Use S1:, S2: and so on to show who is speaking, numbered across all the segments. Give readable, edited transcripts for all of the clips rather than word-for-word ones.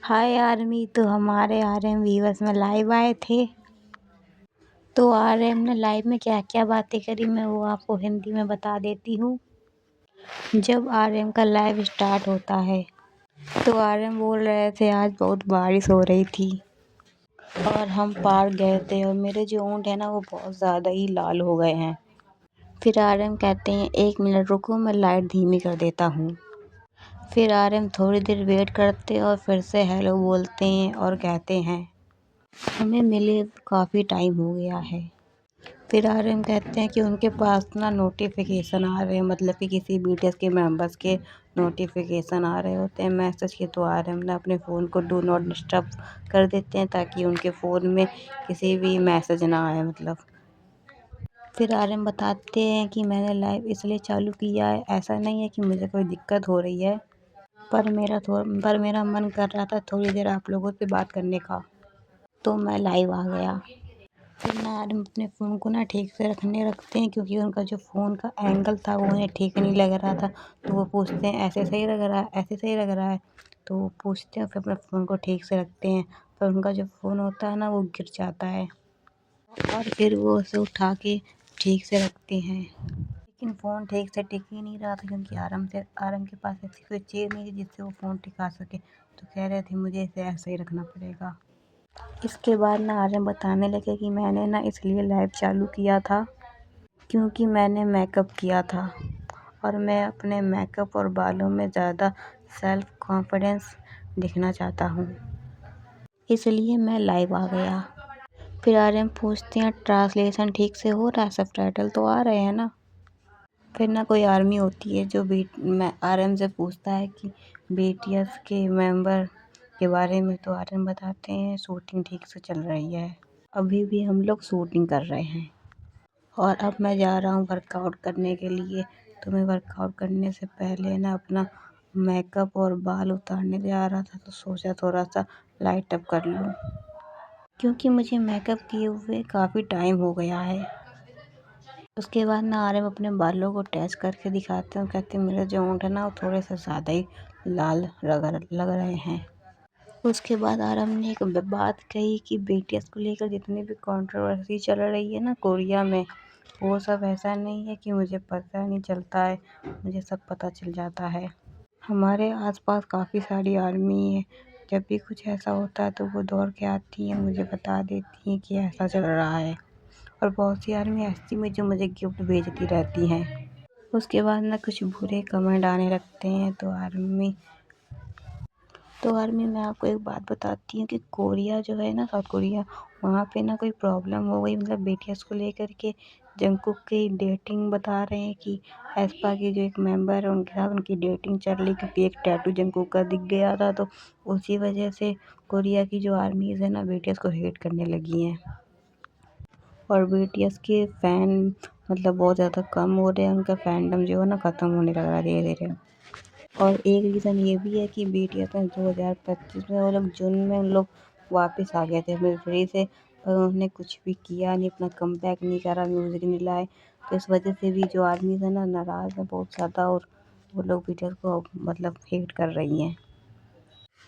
S1: हाय army, तो हमारे RM viewers में लाइव आए थे। तो आरएम ने लाइव में क्या क्या बातें करी, मैं वो आपको हिंदी में बता देती हूँ। जब आरएम का लाइव स्टार्ट होता है तो आरएम बोल रहे थे आज बहुत बारिश हो रही थी और हम पार्क गए थे और मेरे जो ऊँट है ना वो बहुत ज़्यादा ही लाल हो गए हैं। फिर आरएम कहते हैं 1 मिनट रुको, मैं लाइट धीमी कर देता हूँ। फिर आरएम थोड़ी देर वेट करते और फिर से हेलो बोलते हैं और कहते हैं हमें मिले काफ़ी टाइम हो गया है। फिर आरएम कहते हैं कि उनके पास ना नोटिफिकेशन आ रहे हैं, मतलब कि किसी बीटीएस के मेंबर्स के नोटिफिकेशन आ रहे होते हैं मैसेज के, तो आरएम ना अपने फ़ोन को डू नॉट डिस्टर्ब कर देते हैं ताकि उनके फ़ोन में किसी भी मैसेज ना आए मतलब। फिर आरएम बताते हैं कि मैंने लाइव इसलिए चालू किया है, ऐसा नहीं है कि मुझे कोई दिक्कत हो रही है, पर मेरा मन कर रहा था थोड़ी देर आप लोगों से बात करने का, तो मैं लाइव आ गया। फिर ना आरएम अपने फ़ोन को ना ठीक से रखते हैं क्योंकि उनका जो फ़ोन का एंगल था वो उन्हें ठीक नहीं लग रहा था। तो वो पूछते हैं ऐसे सही लग रहा है, ऐसे सही लग रहा है। तो वो पूछते हैं फिर अपने फ़ोन को ठीक से रखते हैं, पर उनका जो फ़ोन होता है ना वो गिर जाता है और फिर वो उसे उठा के ठीक से रखते हैं। लेकिन फ़ोन ठीक से टिक ही नहीं रहा था क्योंकि आरएम के पास ऐसी कोई चीज़ नहीं थी जिससे वो फ़ोन टिका सके। तो कह रहे थे मुझे इसे ऐसे ही रखना पड़ेगा। इसके बाद ना आरएम बताने लगे कि मैंने ना इसलिए लाइव चालू किया था क्योंकि मैंने मेकअप किया था और मैं अपने मेकअप और बालों में ज़्यादा सेल्फ कॉन्फिडेंस दिखना चाहता हूँ, इसलिए मैं लाइव आ गया। फिर आरएम पूछते हैं ट्रांसलेशन ठीक से हो रहा है, सबटाइटल तो आ रहे हैं ना। फिर ना कोई आर्मी होती है जो आरएम से पूछता है कि बीटीएस के मेंबर के बारे में, तो आरएम बताते हैं शूटिंग ठीक से चल रही है, अभी भी हम लोग शूटिंग कर रहे हैं और अब मैं जा रहा हूँ वर्कआउट करने के लिए। तो मैं वर्कआउट करने से पहले ना अपना मेकअप और बाल उतारने जा रहा था, तो सोचा थोड़ा सा लाइट अप कर लूँ क्योंकि मुझे मेकअप किए हुए काफ़ी टाइम हो गया है। उसके बाद ना आरएम अपने बालों को टेस्ट करके दिखाते हैं और कहते हैं मेरे जो होंठ है ना वो थोड़े से ज़्यादा ही लाल लग रहे हैं। उसके बाद आरएम ने एक बात कही कि बीटीएस को लेकर जितनी भी कंट्रोवर्सी चल रही है ना कोरिया में, वो सब ऐसा नहीं है कि मुझे पता नहीं चलता है, मुझे सब पता चल जाता है। हमारे आसपास काफ़ी सारी आर्मी है, जब भी कुछ ऐसा होता है तो वो दौड़ के आती हैं, मुझे बता देती हैं कि ऐसा चल रहा है। और बहुत सी आर्मी ऐसी में जो मुझे गिफ्ट भेजती रहती हैं। उसके बाद ना कुछ बुरे कमेंट आने लगते हैं, तो आर्मी मैं आपको एक बात बताती हूँ कि कोरिया जो है ना, साउथ कोरिया, वहाँ पे ना कोई प्रॉब्लम हो गई, मतलब बीटीएस को लेकर के जंगकुक की डेटिंग बता रहे हैं कि एस्पा की जो एक मेंबर है उनके साथ उनकी डेटिंग चल रही, क्योंकि एक टैटू जंगकुक का दिख गया था। तो उसी वजह से कोरिया की जो आर्मीज़ है ना बीटीएस को हेट करने लगी हैं और बीटीएस के फ़ैन मतलब बहुत ज़्यादा कम हो रहे हैं, उनका फैंडम जो है ना ख़त्म होने लगा है धीरे-धीरे। और एक रीज़न ये भी है कि बीटीएस में 2025 में वो लोग जून में उन लोग वापस आ गए थे मिलिट्री से, पर उन्होंने कुछ भी किया नहीं, अपना कमबैक नहीं करा, म्यूज़िक नहीं लाए। तो इस वजह से भी जो आर्मीज़ है ना नाराज़ है बहुत ज़्यादा और वो लोग बीटीएस को मतलब हेट कर रही हैं।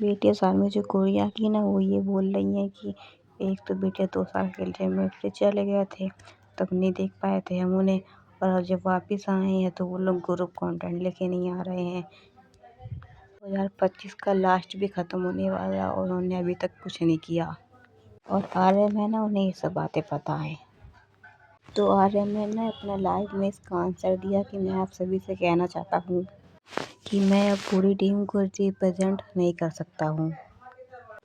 S1: बीटीएस आर्मी जो कोरिया की ना वो ये बोल रही हैं कि एक तो बीटीएस 2 साल के लिए मिलिट्री चले गए थे, तब नहीं देख पाए थे हम उन्हें, और जब वापस आए हैं तो वो लोग ग्रुप कंटेंट लेके नहीं आ रहे हैं। 2025 का लास्ट भी ख़त्म होने वाला और उन्होंने अभी तक कुछ नहीं किया, और आरएम है ना उन्हें ये सब बातें पता है। तो आरएम ने ना अपना लाइव में इसका आंसर दिया कि मैं आप सभी से कहना चाहता हूँ कि मैं अब पूरी टीम को रिप्रेजेंट नहीं कर सकता हूँ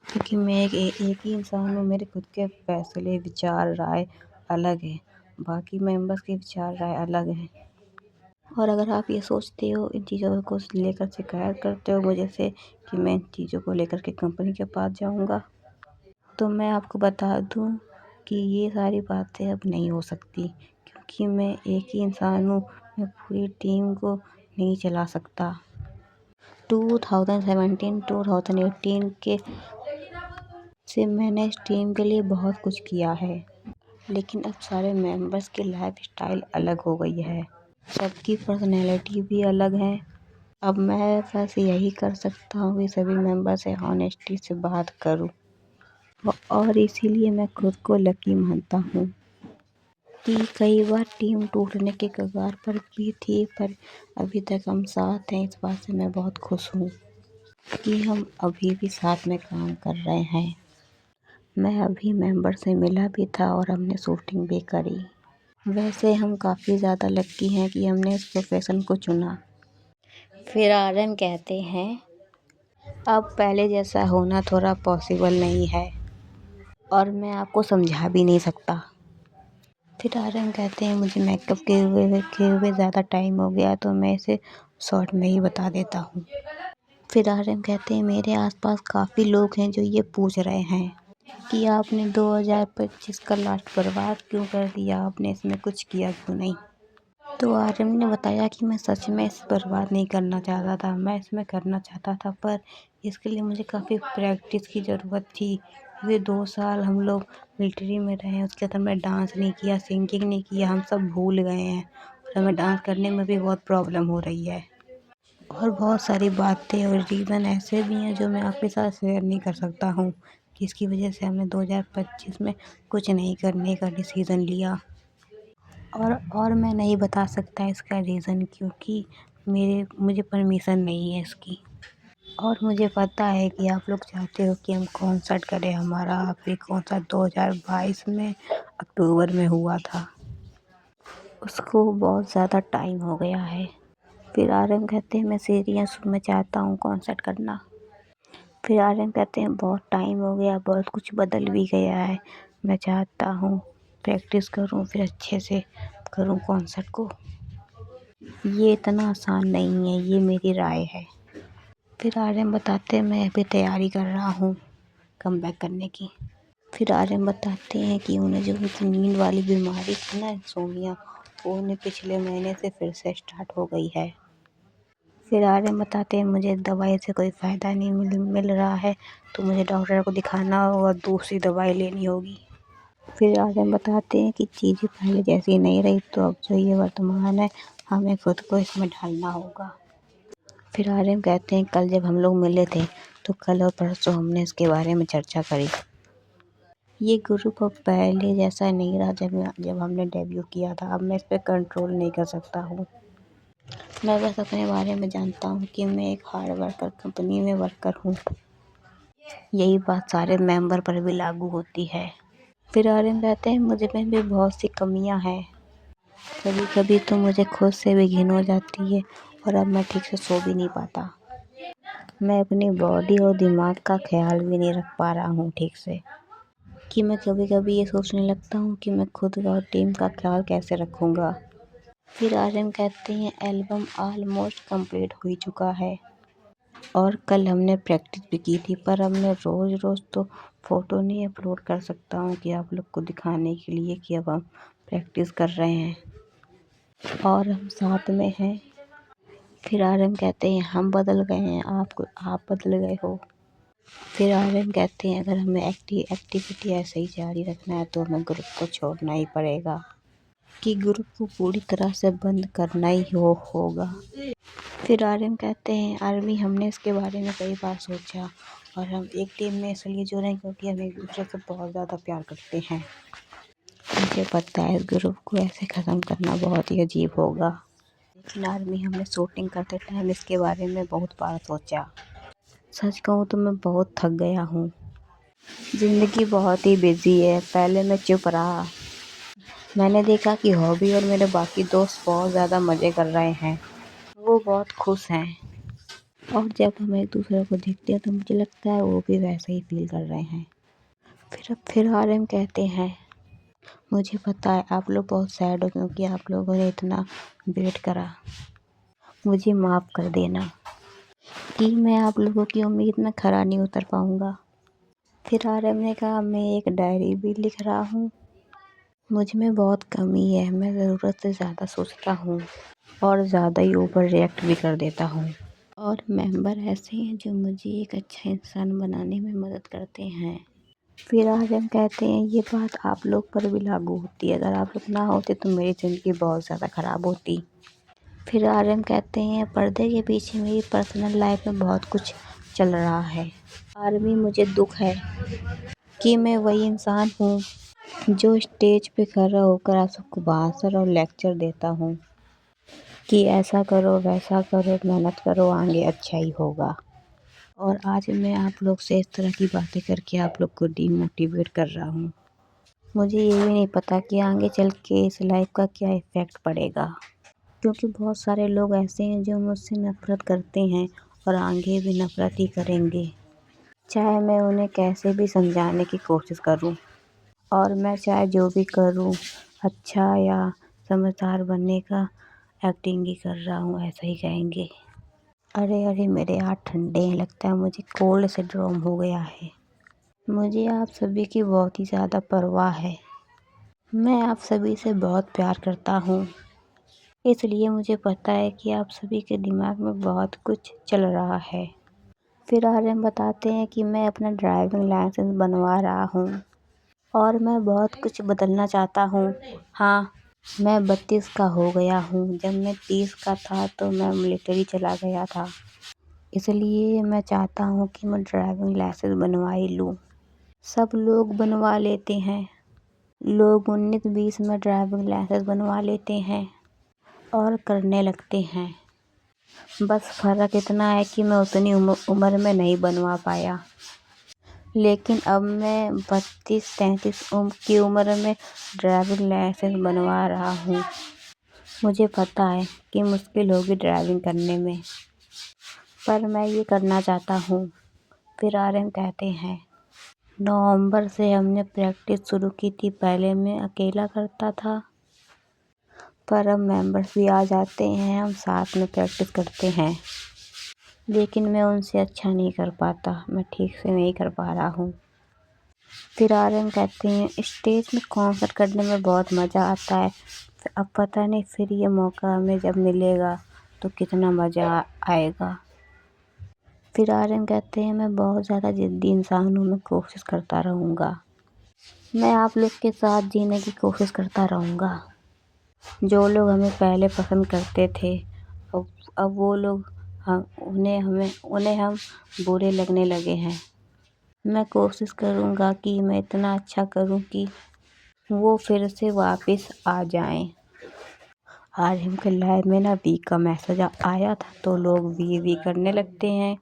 S1: क्योंकि मैं एक ही इंसान हूँ, मेरे खुद के फैसले विचार राय अलग है, बाकी मेंबर्स के विचार राय अलग हैं। और अगर आप ये सोचते हो इन चीज़ों को लेकर शिकायत करते हो मुझे से कि मैं इन चीज़ों को लेकर के कंपनी के पास जाऊंगा, तो मैं आपको बता दूं कि ये सारी बातें अब नहीं हो सकती क्योंकि मैं एक ही इंसान हूँ, मैं पूरी टीम को नहीं चला सकता। 2017-2018 के से मैंने इस टीम के लिए बहुत कुछ किया है, लेकिन अब सारे मेंबर्स की लाइफ स्टाइल अलग हो गई है, सबकी पर्सनैलिटी भी अलग है अब मैं बस यही कर सकता हूँ कि सभी मेंबर से ऑनेस्टी से बात करूँ, और इसीलिए मैं खुद को लकी मानता हूँ कि कई बार टीम टूटने के कगार पर भी थी, पर अभी तक हम साथ हैं। इस बात से मैं बहुत खुश हूँ कि हम अभी भी साथ में काम कर रहे हैं। मैं अभी मेंबर से मिला भी था और हमने शूटिंग भी करी। वैसे हम काफ़ी ज़्यादा लकी हैं कि हमने इस प्रोफेशन को चुना। फिर आर्यन कहते हैं, अब पहले जैसा होना थोड़ा पॉसिबल नहीं है और मैं आपको समझा भी नहीं सकता। फिर आर्यन कहते हैं, मुझे मेकअप किए हुए ज़्यादा टाइम हो गया तो मैं इसे शॉर्ट में ही बता देता हूँ। फिर आर्यन कहते हैं, मेरे आसपास काफ़ी लोग हैं जो ये पूछ रहे हैं कि आपने 2025 का लास्ट बर्बाद क्यों कर दिया, आपने इसमें कुछ किया क्यों नहीं। तो आर्यन ने बताया कि मैं सच में इसे बर्बाद नहीं करना चाहता था, मैं इसमें करना चाहता था, पर इसके लिए मुझे काफ़ी प्रैक्टिस की ज़रूरत थी। ये 2 साल हम लोग मिलिट्री में रहे, उसके बाद हमने डांस नहीं किया, सिंगिंग नहीं किया, हम सब भूल गए हैं और हमें डांस करने में भी बहुत प्रॉब्लम हो रही है। और बहुत सारी बातें और रीज़न ऐसे भी हैं जो मैं आपके साथ शेयर नहीं कर सकता हूँ, जिसकी वजह से हमने 2025 में कुछ नहीं करने का डिसीज़न लिया। और मैं नहीं बता सकता इसका रीज़न, क्योंकि मुझे परमिशन नहीं है इसकी। और मुझे पता है कि आप लोग चाहते हो कि हम कॉन्सर्ट करें। हमारा आखिरी कॉन्सर्ट 2022 में अक्टूबर में हुआ था, उसको बहुत ज़्यादा टाइम हो गया है। फिर आर्यन कहते हैं, मैं सीरियस हूँ, मैं चाहता हूँ कॉन्सर्ट करना। फिर आर्यन कहते हैं, बहुत टाइम हो गया, बहुत कुछ बदल भी गया है, मैं चाहता हूँ प्रैक्टिस करूँ, फिर अच्छे से करूँ कॉन्सर्ट को। ये इतना आसान नहीं है, ये मेरी राय है। फिर आर्यन बताते हैं, मैं अभी तैयारी कर रहा हूँ कमबैक करने की। फिर आर्यन बताते हैं कि उन्हें जो उनकी नींद वाली बीमारी थी ना, इंसोम्निया, वो उन्हें पिछले महीने से फिर से स्टार्ट हो गई है। फिर आर्यन बताते हैं, मुझे दवाई से कोई फ़ायदा नहीं मिल रहा है, तो मुझे डॉक्टर को दिखाना होगा, दूसरी दवाई लेनी होगी। फिर आर्यन बताते हैं कि चीज़ें पहले जैसी नहीं रही, तो अब जो ये वर्तमान है हमें खुद को इसमें ढालना होगा। फिर आर्यन कहते हैं, कल जब हम लोग मिले थे तो कल और परसों हमने इसके बारे में चर्चा करी। ये ग्रुप अब पहले जैसा नहीं रहा जब हमने डेब्यू किया था। अब मैं इस पर कंट्रोल नहीं कर सकता हूँ। मैं बस अपने बारे में जानता हूँ कि मैं एक हार्ड वर्कर कंपनी में वर्कर हूँ। यही बात सारे मेंबर पर भी लागू होती है। फिर आर्यन कहते हैं, मुझ में भी बहुत सी कमियाँ हैं। कभी कभी तो मुझे खुद से भी घिन हो जाती है और अब मैं ठीक से सो भी नहीं पाता। मैं अपनी बॉडी और दिमाग का ख्याल भी नहीं रख पा रहा हूँ ठीक से, कि मैं कभी कभी ये सोचने लगता हूँ कि मैं खुद और टीम का ख्याल कैसे रखूँगा। फिर आर्यन कहते हैं, एल्बम ऑलमोस्ट कंप्लीट हो चुका है और कल हमने प्रैक्टिस भी की थी, पर अब मैं रोज़ रोज़ तो फ़ोटो नहीं अपलोड कर सकता हूँ कि आप लोग को दिखाने के लिए कि अब हम प्रैक्टिस कर रहे हैं और हम साथ में हैं। फिर आर्यन कहते हैं, हम बदल गए हैं, आप बदल गए हो। फिर आर्यन कहते हैं, अगर हमें एक्टिविटी ऐसे ही जारी रखना है तो हमें ग्रुप को छोड़ना ही पड़ेगा, कि ग्रुप को पूरी तरह से बंद करना ही होगा। फिर आर्यन कहते हैं, आर्मी, हमने इसके बारे में कई बार सोचा और हम एक टीम में इसलिए जुड़े क्योंकि हम एक दूसरे से बहुत ज़्यादा प्यार करते हैं। मुझे पता है इस ग्रुप को ऐसे ख़त्म करना बहुत ही अजीब होगा, लेकिन आर्मी, हमने शूटिंग करते टाइम इसके बारे में बहुत बार सोचा। सच कहूँ तो मैं बहुत थक गया हूँ। ज़िंदगी बहुत ही बिजी है। पहले मैं चुप रहा, मैंने देखा कि हॉबी और मेरे बाकी दोस्त बहुत ज़्यादा मज़े कर रहे हैं, वो बहुत खुश हैं, और जब हम एक दूसरे को देखते हैं तो मुझे लगता है वो भी वैसे ही फील कर रहे हैं। फिर आर्यन कहते हैं, मुझे पता है आप लोग बहुत सैड हो क्योंकि आप लोगों ने इतना वेट करा, मुझे माफ़ कर देना कि मैं आप लोगों की उम्मीद में खरा नहीं उतर पाऊँगा। फिर आर्यन ने कहा, मैं एक डायरी भी लिख रहा हूँ, मुझ में बहुत कमी है, मैं ज़रूरत से ज़्यादा सोचता हूँ और ज़्यादा ही ओवर रिएक्ट भी कर देता हूँ। और मेंबर ऐसे हैं जो मुझे एक अच्छा इंसान बनाने में मदद करते हैं। फिर आर्यन कहते हैं, ये बात आप लोग पर भी लागू होती है, अगर आप लोग ना होते तो मेरी ज़िंदगी बहुत ज़्यादा ख़राब होती। फिर आर्यन कहते हैं पर्दे के पीछे मेरी पर्सनल लाइफ में बहुत कुछ चल रहा है। आर्मी मुझे दुख है कि मैं वही इंसान हूँ जो स्टेज पे खड़ा होकर आप सबको भाषण और लेक्चर देता हूँ कि ऐसा करो वैसा करो, मेहनत करो, आगे अच्छा ही होगा। और आज मैं आप लोग से इस तरह की बातें करके आप लोग को डीमोटिवेट कर रहा हूँ। मुझे ये भी नहीं पता कि आगे चल के इस लाइफ का क्या इफ़ेक्ट पड़ेगा, क्योंकि बहुत सारे लोग ऐसे हैं जो मुझसे नफ़रत करते हैं और आगे भी नफ़रत ही करेंगे, चाहे मैं उन्हें कैसे भी समझाने की कोशिश करूं। और मैं चाहे जो भी करूं, अच्छा या समझदार बनने का एक्टिंग ही कर रहा हूं, ऐसा ही कहेंगे। अरे अरे मेरे हाथ ठंडे हैं, लगता है मुझे कोल्ड सिंड्रोम हो गया है। मुझे आप सभी की बहुत ही ज़्यादा परवाह है। मैं आप सभी से बहुत प्यार करता हूँ, इसलिए मुझे पता है कि आप सभी के दिमाग में बहुत कुछ चल रहा है। फिर आर्यन बताते हैं कि मैं अपना ड्राइविंग लाइसेंस बनवा रहा हूँ और मैं बहुत कुछ बदलना चाहता हूँ। हाँ, मैं 32 का हो गया हूँ। जब मैं 30 का था तो मैं मिलिट्री चला गया था, इसलिए मैं चाहता हूँ कि मैं ड्राइविंग लाइसेंस बनवा ही लूँ। सब लोग बनवा लेते हैं, लोग 19-20 में ड्राइविंग लाइसेंस बनवा लेते हैं और करने लगते हैं। बस फ़र्क इतना है कि मैं उतनी उम्र में नहीं बनवा पाया, लेकिन अब मैं 32-33 की उम्र में ड्राइविंग लाइसेंस बनवा रहा हूँ। मुझे पता है कि मुश्किल होगी ड्राइविंग करने में, पर मैं ये करना चाहता हूँ। फिर आर्यन कहते हैं नवंबर से हमने प्रैक्टिस शुरू की थी। पहले मैं अकेला करता था, पर अब मेंबर्स भी आ जाते हैं, हम साथ में प्रैक्टिस करते हैं। लेकिन मैं उनसे अच्छा नहीं कर पाता, मैं ठीक से नहीं कर पा रहा हूँ। फिर आर्यन कहते हैं स्टेज में कॉन्सर्ट करने में बहुत मज़ा आता है। अब पता नहीं फिर ये मौका हमें जब मिलेगा तो कितना मज़ा आएगा। फिर आर्यन कहते हैं मैं बहुत ज़्यादा ज़िद्दी इंसान हूँ, मैं कोशिश करता रहूँगा, मैं आप लोग के साथ जीने की कोशिश करता रहूँगा। जो लोग हमें पहले पसंद करते थे, अब वो लोग उन्हें हम बुरे लगने लगे हैं। मैं कोशिश करूँगा कि मैं इतना अच्छा करूँ कि वो फिर से वापस आ जाएं। आर्यन के लाइव में ना वी का मैसेज आया था तो लोग वी करने लगते हैं।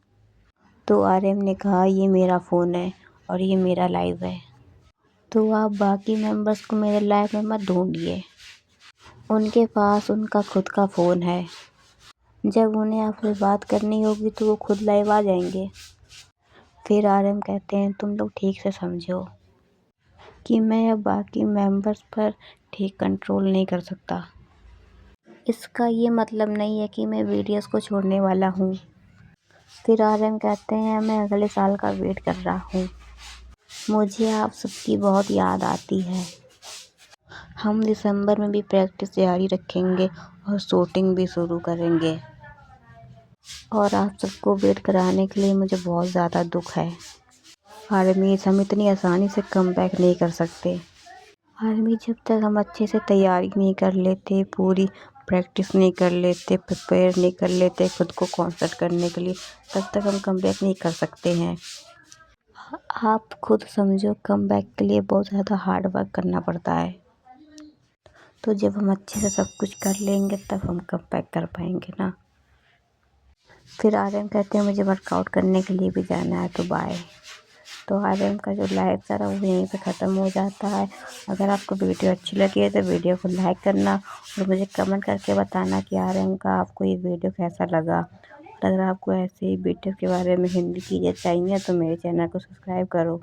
S1: तो आर्यन ने कहा ये मेरा फ़ोन है और ये मेरा लाइव है, तो आप बाकी मेंबर्स को मेरे लाइव में मत ढूंढिए, उनके पास उनका खुद का फ़ोन है। जब उन्हें आपसे बात करनी होगी तो वो खुद लाइव आ जाएंगे। फिर आर्यन कहते हैं तुम लोग ठीक से समझो कि मैं अब बाकी मेंबर्स पर ठीक कंट्रोल नहीं कर सकता। इसका ये मतलब नहीं है कि मैं वीडियोस को छोड़ने वाला हूँ। फिर आर्यन कहते हैं मैं अगले साल का वेट कर रहा हूँ, मुझे आप सबकी बहुत याद आती है। हम दिसंबर में भी प्रैक्टिस जारी रखेंगे और शूटिंग भी शुरू करेंगे। और आप सबको वेट कराने के लिए मुझे बहुत ज़्यादा दुख है। आर्मी हम इतनी आसानी से कमबैक नहीं कर सकते। आर्मी जब तक हम अच्छे से तैयारी नहीं कर लेते, पूरी प्रैक्टिस नहीं कर लेते, प्रिपेयर नहीं कर लेते खुद को कॉन्सर्ट करने के लिए, तब तक हम कमबैक नहीं कर सकते हैं। आप खुद समझो कमबैक के लिए बहुत ज़्यादा हार्ड वर्क करना पड़ता है। तो जब हम अच्छे से सब कुछ कर लेंगे तब हम कमबैक कर पाएंगे ना। फिर आर्यन कहते हैं मुझे वर्कआउट करने के लिए भी जाना है, तो बाय। तो आर्यन का जो लाइव था वो यहीं पे ख़त्म हो जाता है। अगर आपको वीडियो अच्छी लगी है तो वीडियो को लाइक करना और मुझे कमेंट करके बताना कि आर्यन का आपको ये वीडियो कैसा लगा। और अगर आपको ऐसे ही वीडियो के बारे में हिंदी चीज़ें चाहिए तो मेरे चैनल को सब्सक्राइब करो।